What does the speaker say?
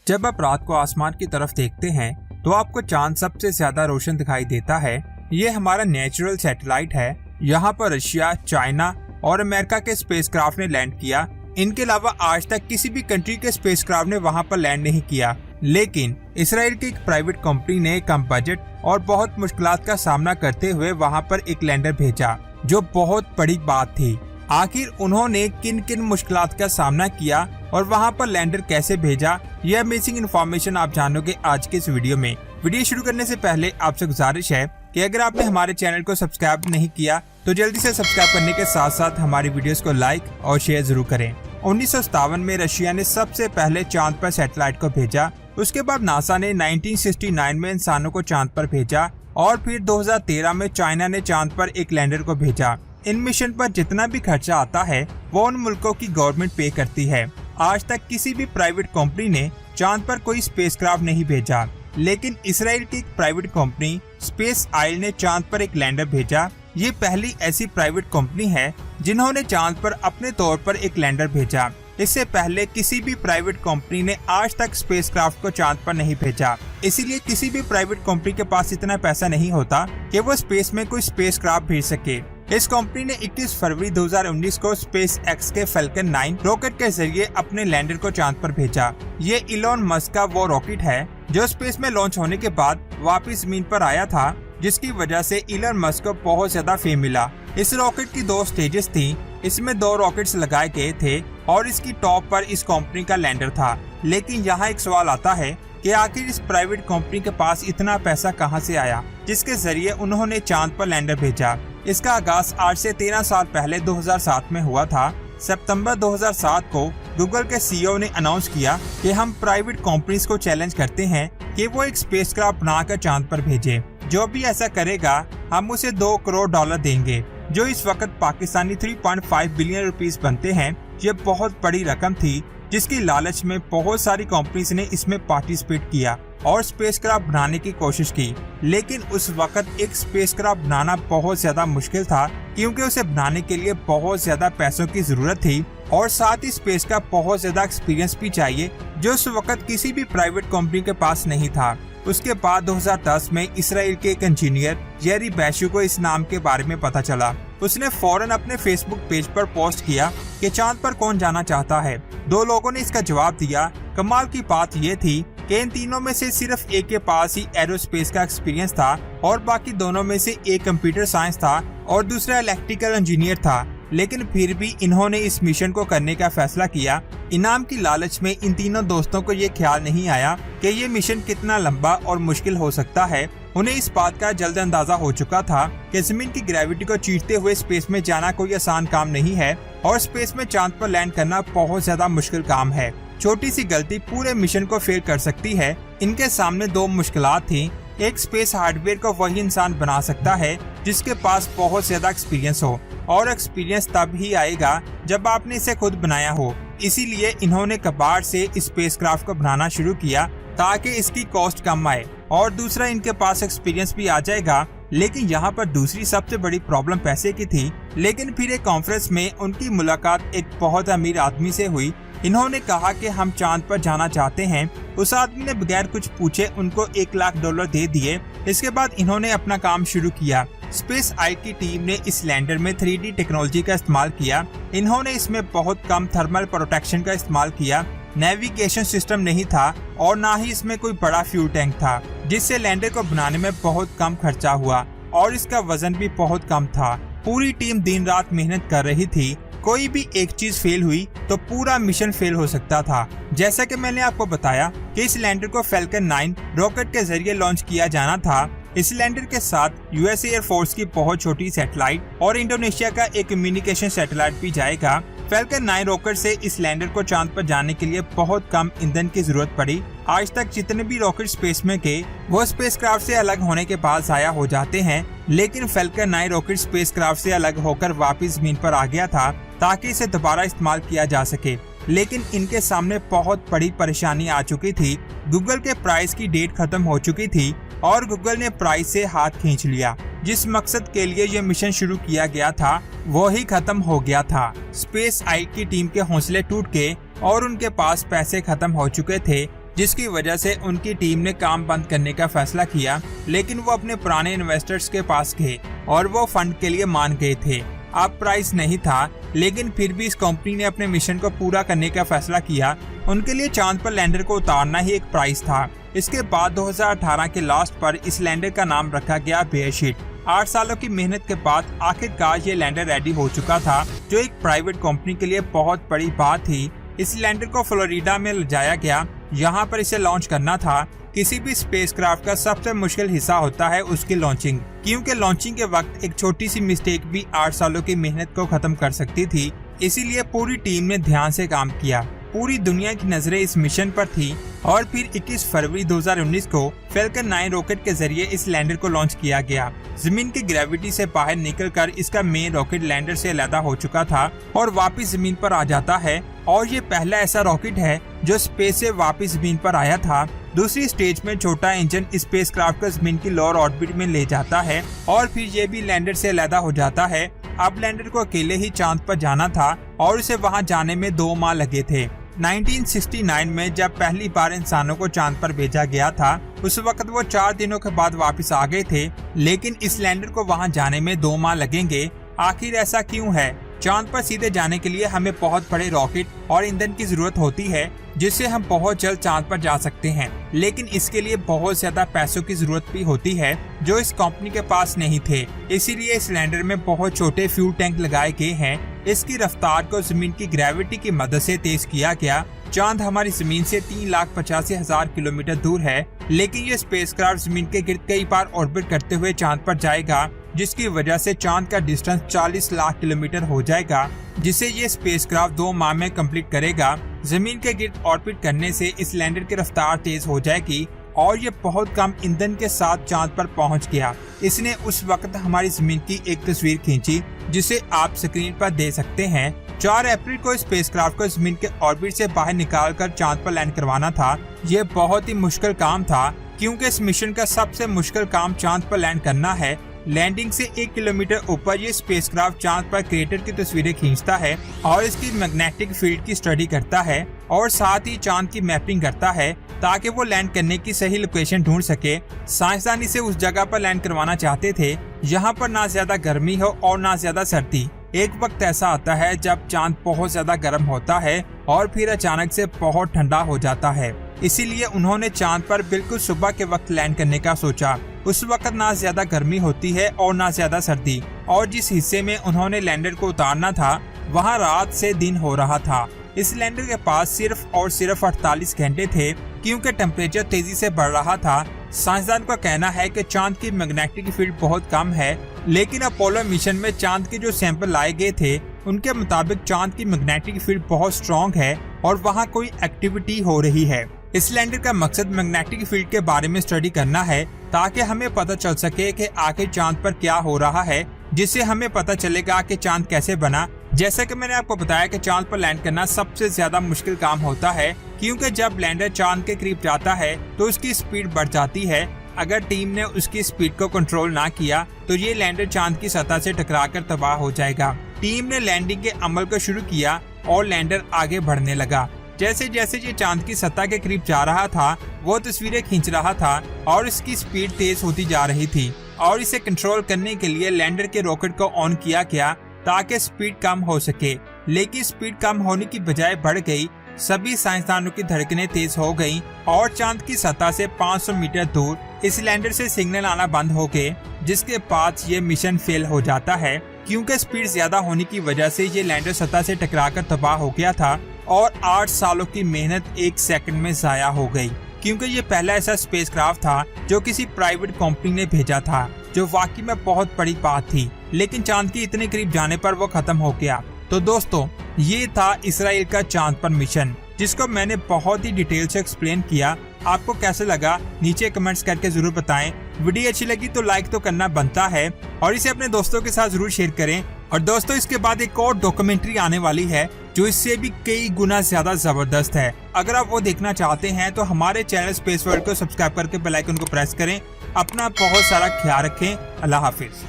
जब आप रात को आसमान की तरफ देखते हैं तो आपको चांद सबसे ज्यादा रोशन दिखाई देता है। ये हमारा नेचुरल सैटेलाइट है। यहाँ पर रशिया, चाइना और अमेरिका के स्पेसक्राफ्ट ने लैंड किया। इनके अलावा आज तक किसी भी कंट्री के स्पेसक्राफ्ट ने वहाँ पर लैंड नहीं किया। लेकिन इसराइल की एक प्राइवेट कंपनी ने कम बजट और बहुत मुश्किलात का सामना करते हुए वहाँ पर एक लैंडर भेजा, जो बहुत बड़ी बात थी। आखिर उन्होंने किन किन मुश्किलात का सामना किया और वहाँ पर लैंडर कैसे भेजा, यह अमेजिंग इन्फॉर्मेशन आप जानोगे आज के इस वीडियो में। वीडियो शुरू करने से पहले आपसे गुजारिश है कि अगर आपने हमारे चैनल को सब्सक्राइब नहीं किया तो जल्दी से सब्सक्राइब करने के साथ साथ हमारी वीडियोस को लाइक और शेयर जरूर करें। 1957 में रशिया ने सबसे पहले चांद पर सैटेलाइट को भेजा। उसके बाद नासा ने 1969 में इंसानों को चांद पर भेजा और फिर 2013 में चाइना ने चांद पर एक लैंडर को भेजा। इन मिशन पर जितना भी खर्चा आता है वो उन मुल्कों की गवर्नमेंट पे करती है। आज तक किसी भी प्राइवेट कंपनी ने चांद पर कोई स्पेसक्राफ्ट नहीं भेजा, लेकिन इसराइल की एक प्राइवेट कंपनी स्पेस आइल ने चांद पर एक लैंडर भेजा। ये पहली ऐसी प्राइवेट कंपनी है जिन्होंने चांद पर अपने तौर पर एक लैंडर भेजा। इससे पहले किसी भी प्राइवेट कंपनी ने आज तक स्पेसक्राफ्ट को चांद पर नहीं भेजा। इसीलिए किसी भी प्राइवेट कंपनी के पास इतना पैसा नहीं होता कि वो स्पेस में कोई स्पेसक्राफ्ट भेज सके। इस कंपनी ने 21 फरवरी 2019 को स्पेस एक्स के फैल्कन 9 रॉकेट के जरिए अपने लैंडर को चांद पर भेजा। ये इलॉन मस्क का वो रॉकेट है जो स्पेस में लॉन्च होने के बाद वापस जमीन पर आया था, जिसकी वजह से इलॉन मस्क को बहुत ज्यादा फेम मिला। इस रॉकेट की 2 स्टेजेस थी। इसमें 2 रॉकेट्स लगाए गए थे और इसकी टॉप पर इस कंपनी का लैंडर था। लेकिन यहाँ एक सवाल आता है कि आखिर इस प्राइवेट कंपनी के पास इतना पैसा कहां से आया जिसके जरिए उन्होंने चांद पर लैंडर भेजा। इसका आगाज आज से 13 साल पहले 2007 में हुआ था। सितंबर 2007 को गूगल के सीईओ ने अनाउंस किया कि हम प्राइवेट कंपनीज को चैलेंज करते हैं कि वो एक स्पेसक्राफ्ट बनाकर चांद पर भेजे। जो भी ऐसा करेगा हम उसे $2 करोड़ देंगे, जो इस वक्त पाकिस्तानी 3.5 बिलियन रुपीस बनते हैं। ये बहुत बड़ी रकम थी जिसकी लालच में बहुत सारी कंपनीज ने इसमें पार्टिसिपेट किया और स्पेसक्राफ्ट बनाने की कोशिश की। लेकिन उस वक्त एक स्पेसक्राफ्ट बनाना बहुत ज्यादा मुश्किल था, क्योंकि उसे बनाने के लिए बहुत ज्यादा पैसों की जरूरत थी और साथ ही स्पेस का बहुत ज्यादा एक्सपीरियंस भी चाहिए, जो उस वक्त किसी भी प्राइवेट कंपनी के पास नहीं था। उसके बाद 2010 में इसराइल के एक इंजीनियर जेरी बैशू को इस नाम के बारे में पता चला। उसने फौरन अपने फेसबुक पेज पर पोस्ट किया कि चांद पर कौन जाना चाहता है। 2 लोगों ने इसका जवाब दिया। कमाल की बात ये थी कि इन तीनों में से सिर्फ एक के पास ही एरोस्पेस का एक्सपीरियंस था और बाकी दोनों में से एक कंप्यूटर साइंस था और दूसरा इलेक्ट्रिकल इंजीनियर था। लेकिन फिर भी इन्होंने इस मिशन को करने का फैसला किया। इनाम की लालच में इन तीनों दोस्तों को ये ख्याल नहीं आया कि ये मिशन कितना लंबा और मुश्किल हो सकता है। उन्हें इस बात का जल्द अंदाजा हो चुका था कि जमीन की ग्रेविटी को चीरते हुए स्पेस में जाना कोई आसान काम नहीं है और स्पेस में चांद पर लैंड करना बहुत ज्यादा मुश्किल काम है। छोटी सी गलती पूरे मिशन को फेल कर सकती है। इनके सामने 2 मुश्किलात थी। एक, स्पेस हार्डवेयर को वही इंसान बना सकता है जिसके पास बहुत ज्यादा एक्सपीरियंस हो, और एक्सपीरियंस तब ही आएगा जब आपने इसे खुद बनाया हो। इसीलिए इन्होंने कबाड़ से स्पेसक्राफ्ट को बनाना शुरू किया ताकि इसकी कॉस्ट कम आए, और दूसरा, इनके पास एक्सपीरियंस भी आ जाएगा। लेकिन यहाँ पर दूसरी सबसे बड़ी प्रॉब्लम पैसे की थी। लेकिन फिर एक कॉन्फ्रेंस में उनकी मुलाकात एक बहुत अमीर आदमी से हुई। इन्होंने कहा कि हम चांद पर जाना चाहते हैं। उस आदमी ने बगैर कुछ पूछे उनको $1 लाख दे दिए। इसके बाद इन्होंने अपना काम शुरू किया। स्पेस आई की टीम ने इस लैंडर में 3D टेक्नोलॉजी का इस्तेमाल किया। इन्होंने इसमें बहुत कम थर्मल प्रोटेक्शन का इस्तेमाल किया। नेविगेशन सिस्टम नहीं था और ना ही इसमें कोई बड़ा फ्यूल टैंक था, जिससे लैंडर को बनाने में बहुत कम खर्चा हुआ और इसका वजन भी बहुत कम था। पूरी टीम दिन रात मेहनत कर रही थी। कोई भी एक चीज फेल हुई तो पूरा मिशन फेल हो सकता था। जैसा कि मैंने आपको बताया कि इस लैंडर को फैल्कन 9 रॉकेट के जरिए लॉन्च किया जाना था। इस लैंडर के साथ यूएस एयर फोर्स की बहुत छोटी सैटेलाइट और इंडोनेशिया का एक कम्युनिकेशन सैटेलाइट भी जाएगा। फैल्कन 9 रॉकेट से इस लैंडर को चांद पर जाने के लिए बहुत कम ईंधन की जरूरत पड़ी। आज तक जितने भी रॉकेट स्पेस में गए वो स्पेसक्राफ्ट से अलग होने के बाद जाया हो जाते हैं, लेकिन फैल्कन 9 रॉकेट स्पेसक्राफ्ट से अलग होकर वापस जमीन पर आ गया था ताकि इसे दोबारा इस्तेमाल किया जा सके। लेकिन इनके सामने बहुत बड़ी परेशानी आ चुकी थी। गूगल के प्राइस की डेट खत्म हो चुकी थी और गूगल ने प्राइस से हाथ खींच लिया। जिस मकसद के लिए ये मिशन शुरू किया गया था वो ही खत्म हो गया था। स्पेस आई की टीम के हौसले टूट गए और उनके पास पैसे खत्म हो चुके थे जिसकी वजह से उनकी टीम ने काम बंद करने का फैसला किया, लेकिन वो अपने पुराने इन्वेस्टर्स के पास गए और वो फंड के लिए मान गए थे। अब प्राइस नहीं था, लेकिन फिर भी इस कंपनी ने अपने मिशन को पूरा करने का फैसला किया। उनके लिए चांद पर लैंडर को उतारना ही एक प्राइस था। इसके बाद 2018 के लास्ट पर इस लैंडर का नाम रखा गया बेयरशीट। 8 सालों की मेहनत के बाद आखिरकार ये लैंडर रेडी हो चुका था, जो एक प्राइवेट कंपनी के लिए बहुत बड़ी बात थी। इस लैंडर को फ्लोरिडा में ले जाया गया। यहाँ पर इसे लॉन्च करना था। किसी भी स्पेसक्राफ्ट का सबसे मुश्किल हिस्सा होता है उसकी लॉन्चिंग, क्योंकि लॉन्चिंग के वक्त एक छोटी सी मिस्टेक भी 8 सालों की मेहनत को खत्म कर सकती थी। इसीलिए पूरी टीम ने ध्यान से काम किया। पूरी दुनिया की नजरें इस मिशन पर थी और फिर 21 फरवरी 2019 को फैल्कन 9 रॉकेट के जरिए इस लैंडर को लॉन्च किया गया। जमीन की ग्रेविटी से बाहर निकलकर इसका मेन रॉकेट लैंडर से अलग हो चुका था और वापस जमीन पर आ जाता है, और ये पहला ऐसा रॉकेट है जो स्पेस से वापस जमीन पर आया था। दूसरी स्टेज में छोटा इंजन स्पेसक्राफ्ट को जमीन की लोअर ऑर्बिट में ले जाता है और फिर ये भी लैंडर से अलग हो जाता है। अब लैंडर को अकेले ही चांद पर जाना था और उसे वहां जाने में 2 माह लगे थे। 1969 में जब पहली बार इंसानों को चांद पर भेजा गया था, उस वक्त वो 4 दिनों के बाद वापस आ गए थे, लेकिन इस लैंडर को वहां जाने में 2 माह लगेंगे। आखिर ऐसा क्यों है? चांद पर सीधे जाने के लिए हमें बहुत बड़े रॉकेट और ईंधन की जरूरत होती है, जिससे हम बहुत जल्द चांद पर जा सकते हैं, लेकिन इसके लिए बहुत ज्यादा पैसों की जरूरत भी होती है, जो इस कंपनी के पास नहीं थे। इसीलिए इस लैंडर में बहुत छोटे फ्यूल टैंक लगाए गए हैं। इसकी रफ्तार को जमीन की ग्रेविटी की मदद से तेज किया गया। चांद हमारी जमीन से 3,85,000 किलोमीटर दूर है, लेकिन ये स्पेसक्राफ्ट जमीन के गिर्द कई बार ऑर्बिट करते हुए चांद पर जाएगा, जिसकी वजह से चांद का डिस्टेंस 40 लाख किलोमीटर हो जाएगा, जिसे ये स्पेसक्राफ्ट 2 माह में कंप्लीट करेगा। जमीन के गिर्द ऑर्बिट करने से इस लैंडर की रफ्तार तेज हो जाएगी और ये बहुत कम ईंधन के साथ चांद पर पहुंच गया। इसने उस वक्त हमारी जमीन की एक तस्वीर खींची, जिसे आप स्क्रीन पर दे सकते हैं। 4 अप्रैल को स्पेसक्राफ्ट को जमीन के ऑर्बिट से बाहर निकालकर चांद पर लैंड करवाना था। ये बहुत ही मुश्किल काम था, क्योंकि इस मिशन का सबसे मुश्किल काम चांद पर लैंड करना है। लैंडिंग से 1 किलोमीटर ऊपर ये स्पेसक्राफ्ट चांद पर क्रेटर की तस्वीरें खींचता है और इसकी मैग्नेटिक फील्ड की स्टडी करता है और साथ ही चांद की मैपिंग करता है, ताकि वो लैंड करने की सही लोकेशन ढूंढ सके। साइंसदान इसे उस जगह पर लैंड करवाना चाहते थे जहां पर ना ज्यादा गर्मी हो और ना ज्यादा सर्दी। एक वक्त ऐसा आता है जब चांद बहुत ज्यादा गर्म होता है और फिर अचानक से बहुत ठंडा हो जाता है। इसीलिए उन्होंने चांद पर बिल्कुल सुबह के वक्त लैंड करने का सोचा। उस वक्त ना ज्यादा गर्मी होती है और ना ज्यादा सर्दी, और जिस हिस्से में उन्होंने लैंडर को उतारना था वहाँ रात से दिन हो रहा था। इस लैंडर के पास सिर्फ और सिर्फ 48 घंटे थे, क्योंकि टेम्परेचर तेजी से बढ़ रहा था। साइंसदान का कहना है कि चांद की मैग्नेटिक फील्ड बहुत कम है, लेकिन अपोलो मिशन में चांद के जो सैंपल लाए गए थे उनके मुताबिक चांद की मैग्नेटिक फील्ड बहुत स्ट्रॉन्ग है और वहाँ कोई एक्टिविटी हो रही है। इस लैंडर का मकसद मैग्नेटिक फील्ड के बारे में स्टडी करना है, ताकि हमें पता चल सके कि आखिर चांद पर क्या हो रहा है, जिससे हमें पता चलेगा कि चांद कैसे बना। जैसा कि मैंने आपको बताया कि चांद पर लैंड करना सबसे ज्यादा मुश्किल काम होता है, क्योंकि जब लैंडर चांद के करीब जाता है तो उसकी स्पीड बढ़ जाती है। अगर टीम ने उसकी स्पीड को कंट्रोल ना किया तो ये लैंडर चांद की सतह से टकराकर तबाह हो जाएगा। टीम ने लैंडिंग के अमल को शुरू किया और लैंडर आगे बढ़ने लगा। जैसे जैसे ये चांद की सतह के करीब जा रहा था, वो तस्वीरें खींच रहा था और इसकी स्पीड तेज होती जा रही थी, और इसे कंट्रोल करने के लिए लैंडर के रॉकेट को ऑन किया गया ताकि स्पीड कम हो सके, लेकिन स्पीड कम होने की बजाय बढ़ गई। सभी साइंसदानों की धड़कनें तेज हो गईं और चांद की सतह से 500 मीटर दूर इस लैंडर से सिग्नल आना बंद हो गए, जिसके बाद ये मिशन फेल हो जाता है, क्योंकि स्पीड ज्यादा होने की वजह से ये लैंडर सतह से टकराकर तबाह हो गया था और 8 सालों की मेहनत 1 सेकंड में जाया हो गई। क्योंकि ये पहला ऐसा स्पेसक्राफ्ट था जो किसी प्राइवेट कंपनी ने भेजा था, जो वाकई में बहुत बड़ी बात थी, लेकिन चांद के इतने करीब जाने पर वो खत्म हो गया। तो दोस्तों, ये था इसराइल का चांद पर मिशन, जिसको मैंने बहुत ही डिटेल से एक्सप्लेन किया। आपको कैसे लगा नीचे कमेंट्स करके जरूर बताएं। वीडियो अच्छी लगी तो लाइक तो करना बनता है और इसे अपने दोस्तों के साथ जरूर शेयर करें। और दोस्तों, इसके बाद एक और डॉक्यूमेंट्री आने वाली है जो इससे भी कई गुना ज्यादा जबरदस्त है। अगर आप वो देखना चाहते हैं तो हमारे चैनल स्पेस वर्ल्ड को सब्सक्राइब करके बेल आइकन को प्रेस करें। अपना बहुत सारा ख्याल रखें। अल्लाह हाफिज।